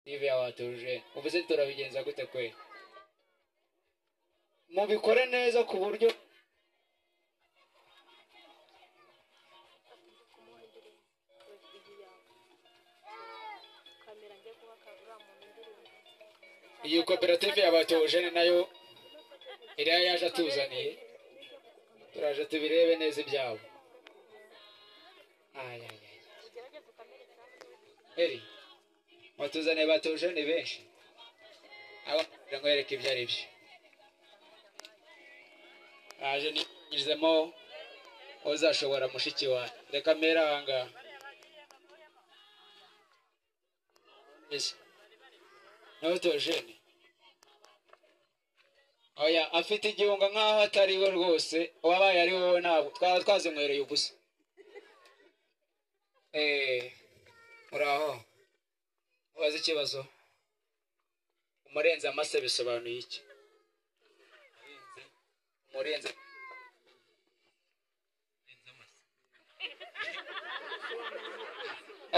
Nive yabatuje uvuze turabigenza gute kwe mubikore neza ku buryo iyi koperative yabatuje nayo iriya yaje atuzaniye turaje tubirebe neza ibyabo eri watuzaniye batuje ni benshi abo nkwereka ibyo ari byo aje nigizemo uzashobora mushiki wa reka meranga ese n'utojene oya afite igihunga nkaho atari we rwose wabaye ari wowe ntabwo twaba twazimwereye ubusa uraho ubaze ikibazo umurenze amase bisobanuye iki umurenze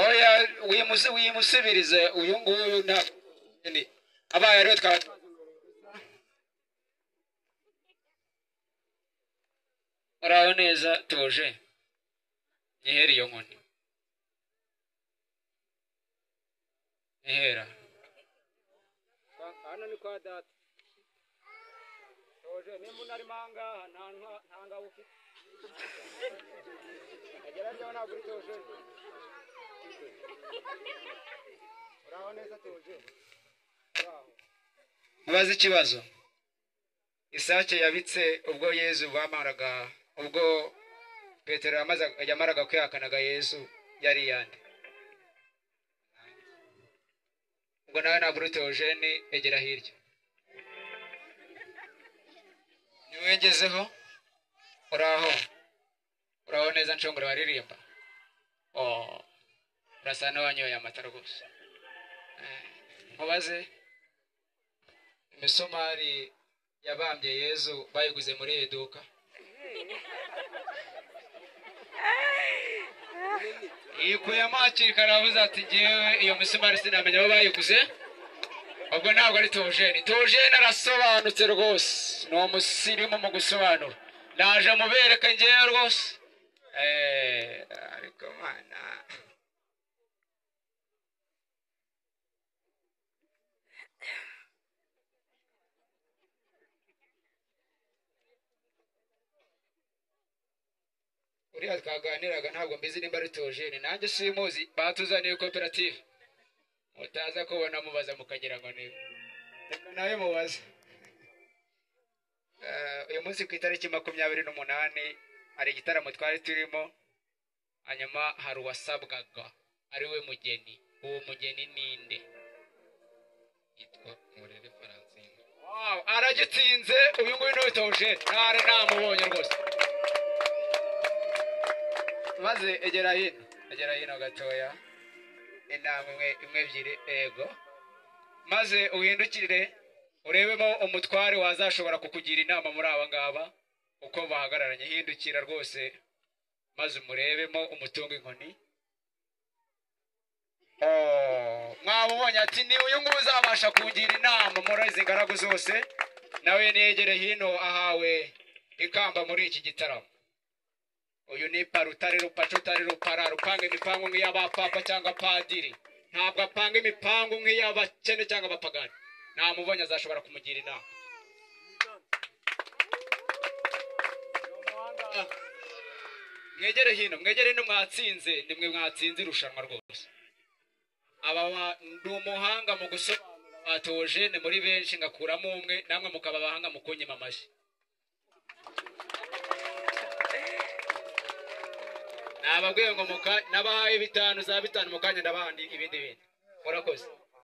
oya wimusubirize uyu nguyu nta abaye rero twaba uraho neza tuje nihera iyo nkoni nihera hano ni kwa data tuje nimba unarimo ahangaha nta ngabo ufite agera ryaho ntabwo uri tuje uraho neza tuje uraho mubaze ikibazo isake yabitse ubwo Yezu bamaraga ubwo Petero yamaraga kwihakanaga Yesu yari yande ubwo nawe ntabwo uri Theogene egera hirya niwengezeho uraho neza nshongore waririmba urasa n'uwanyoye amata rwose mubaze imisumari yabambye Yezu bayiguze muri iduka ikuyemo hakiri kare avuze ati ngewe iyo misumari sinamenya aho bayiguze ubwo ntabwo ari Theogene Theogene arasobanutse rwose ni umusirimu mu gusobanura naje mubereka ngewe rwose ariko mana uriya twaganiraga ntabwo mbizi nimba ari Theogene nanjye simuzi batuzaniye koperative mutaza kubona mubaza mukagira ngo niwe reka nawe mubaze uyu munsi ku itariki 28 hari igitaramo twari turimo hanyuma hari uwasabwaga ari we mugeni uwo mugeni ninde yitwa Murere Francine aragitsinze uyu nguyu ni Theogene ntare namubonye rwose maze egera hino gatoya inamwe imwe ebyiri ego maze uhindukire urebemo umutware wazashobora kukugira inama muri aba ngaba uko bahagararanye hindukira rwose maze umurebemo umutungo inkoni mwabonye ati ni uyu nguyu uzabasha kugira inama muri izi ngaragu zose nawe negere hino ahawe ikamba muri iki gitaramo uyu ni parutari rupacutari rupara rupanga imipango nk'iy'abapapa cyangwa padiri ntabwo apanga imipango nk'iy'abakene cyangwa abapagani namubonye azashobora kumugira inama mwegere hino mwatsinze nimwe mwatsinze irushanwa rwose aba ndi umuhanga mu gusobanura ba Theogene muri benshi ngakuramo umwe namwe mukaba abahanga mu kunyima amashyi nababwiye ngo nabahaye 5 za 5 mukanya ndabandi ibindi murakoze